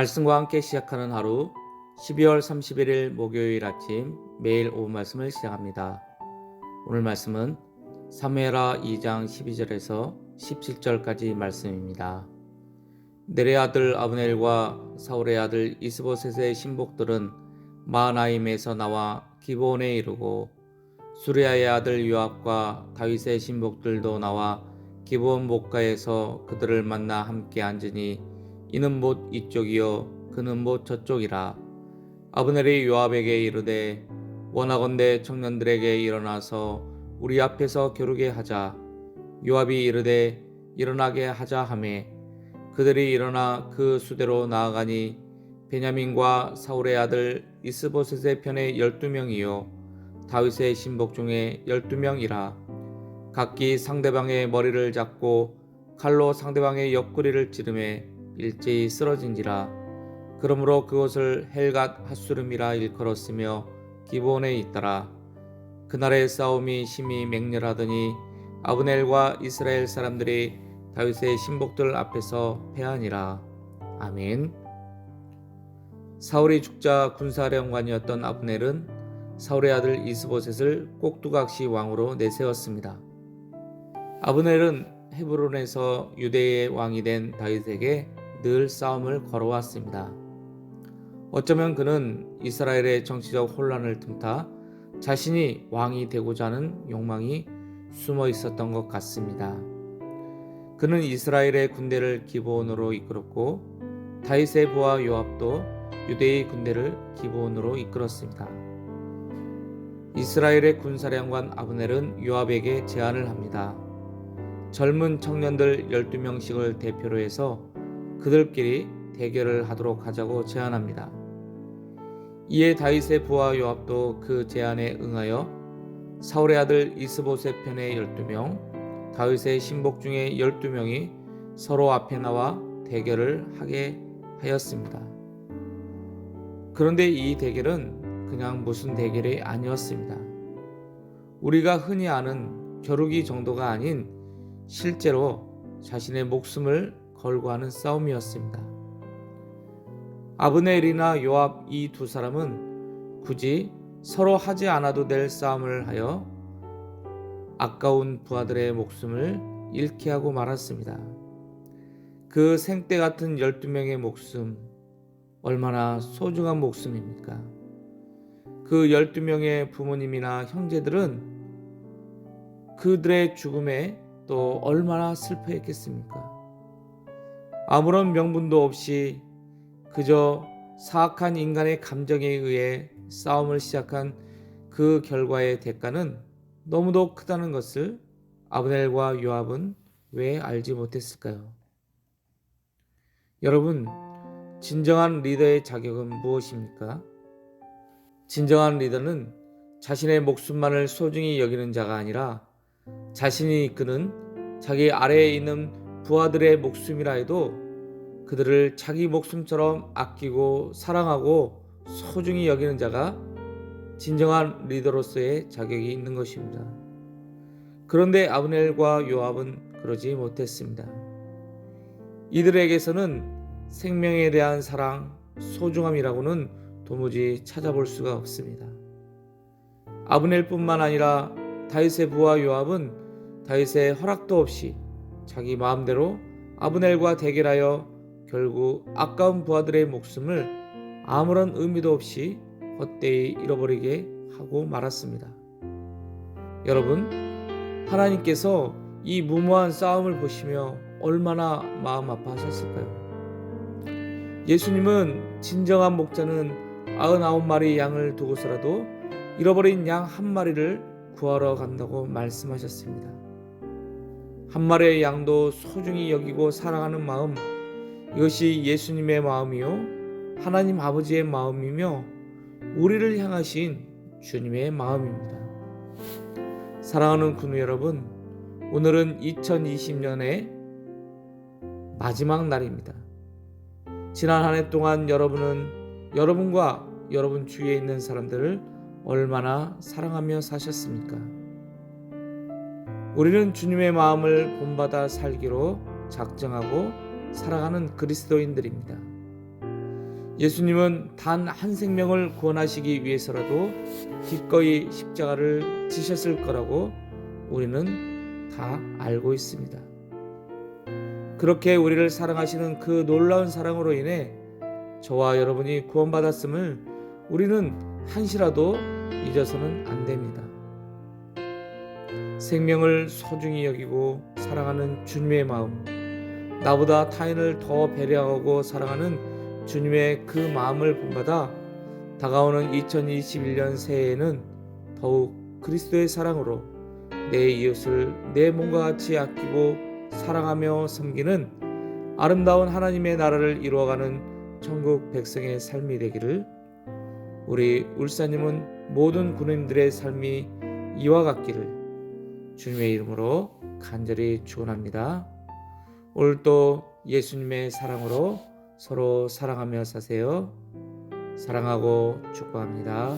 말씀과 함께 시작하는 하루 12월 31일 목요일 아침 매일 오후 말씀을 시작합니다. 오늘 말씀은 사무엘하 2장 12절에서 17절까지 말씀입니다. 넬의 아들 아브넬과 사울의 아들 이스보셋의 신복들은 마하나임에서 나와 기브온에 이르고 수리아의 아들 요압과 다윗의 신복들도 나와 기브온 목가에서 그들을 만나 함께 앉으니 이는 못 이쪽이요 그는 못 저쪽이라. 아브넬이 요압에게 이르되 원하건대 청년들에게 일어나서 우리 앞에서 겨루게 하자. 요압이 이르되 일어나게 하자 하매 그들이 일어나 그 수대로 나아가니 베냐민과 사울의 아들 이스보셋의 편에 12명이요 다윗의 신복 중에 12명이라. 각기 상대방의 머리를 잡고 칼로 상대방의 옆구리를 찌르매 일제히 쓰러진지라. 그러므로 그곳을 헬갓 핫수름이라 일컬었으며 기브온에 있더라. 그날의 싸움이 심히 맹렬하더니 아브넬과 이스라엘 사람들이 다윗의 신복들 앞에서 패하니라. 아멘. 사울이 죽자 군사령관이었던 아브넬은 사울의 아들 이스보셋을 꼭두각시 왕으로 내세웠습니다. 아브넬은 헤브론에서 유대의 왕이 된 다윗에게 늘 싸움을 걸어왔습니다. 어쩌면 그는 이스라엘의 정치적 혼란을 틈타 자신이 왕이 되고자 하는 욕망이 숨어 있었던 것 같습니다. 그는 이스라엘의 군대를 기브온으로 이끌었고 다윗의 부하 요압도 유대의 군대를 기브온으로 이끌었습니다. 이스라엘의 군사령관 아브넬은 요압에게 제안을 합니다. 젊은 청년들 12명씩을 대표로 해서 그들끼리 대결을 하도록 하자고 제안합니다. 이에 다윗의 부하 요압도 그 제안에 응하여 사울의 아들 이스보셋 편의 12명, 다윗의 신복 중에 12명이 서로 앞에 나와 대결을 하게 하였습니다. 그런데 이 대결은 그냥 무슨 대결이 아니었습니다. 우리가 흔히 아는 겨루기 정도가 아닌 실제로 자신의 목숨을 걸고 하는 싸움이었습니다. 아브넬이나 요압 이 두 사람은 굳이 서로 하지 않아도 될 싸움을 하여 아까운 부하들의 목숨을 잃게 하고 말았습니다. 그 생떼 같은 12명의 목숨, 얼마나 소중한 목숨입니까? 그 12명의 부모님이나 형제들은 그들의 죽음에 또 얼마나 슬퍼했겠습니까? 아무런 명분도 없이 그저 사악한 인간의 감정에 의해 싸움을 시작한 그 결과의 대가는 너무도 크다는 것을 아브넬과 요압은 왜 알지 못했을까요? 여러분, 진정한 리더의 자격은 무엇입니까? 진정한 리더는 자신의 목숨만을 소중히 여기는 자가 아니라 자신이 이끄는 자기 아래에 있는 부하들의 목숨이라 해도 그들을 자기 목숨처럼 아끼고 사랑하고 소중히 여기는 자가 진정한 리더로서의 자격이 있는 것입니다. 그런데 아브넬과 요압은 그러지 못했습니다. 이들에게서는 생명에 대한 사랑, 소중함이라고는 도무지 찾아볼 수가 없습니다. 아브넬뿐만 아니라 다윗의 부하 요압은 다윗의 허락도 없이 자기 마음대로 아브넬과 대결하여 결국 아까운 부하들의 목숨을 아무런 의미도 없이 헛되이 잃어버리게 하고 말았습니다. 여러분, 하나님께서 이 무모한 싸움을 보시며 얼마나 마음 아파하셨을까요? 예수님은 진정한 목자는 99마리 양을 두고서라도 잃어버린 양 한 마리를 구하러 간다고 말씀하셨습니다. 한 마리의 양도 소중히 여기고 사랑하는 마음, 이것이 예수님의 마음이요 하나님 아버지의 마음이며 우리를 향하신 주님의 마음입니다. 사랑하는 군우 여러분, 오늘은 2020년의 마지막 날입니다. 지난 한 해 동안 여러분은 여러분과 여러분 주위에 있는 사람들을 얼마나 사랑하며 사셨습니까? 우리는 주님의 마음을 본받아 살기로 작정하고 살아가는 그리스도인들입니다. 예수님은 단 한 생명을 구원하시기 위해서라도 기꺼이 십자가를 지셨을 거라고 우리는 다 알고 있습니다. 그렇게 우리를 사랑하시는 그 놀라운 사랑으로 인해 저와 여러분이 구원받았음을 우리는 한시라도 잊어서는 안 됩니다. 생명을 소중히 여기고 사랑하는 주님의 마음, 나보다 타인을 더 배려하고 사랑하는 주님의 그 마음을 본받아 다가오는 2021년 새해에는 더욱 그리스도의 사랑으로 내 이웃을 내 몸과 같이 아끼고 사랑하며 섬기는 아름다운 하나님의 나라를 이루어가는 천국 백성의 삶이 되기를, 우리 울사님은 모든 군인들의 삶이 이와 같기를 주님의 이름으로 간절히 축원합니다. 오늘도 예수님의 사랑으로 서로 사랑하며 사세요. 사랑하고 축복합니다.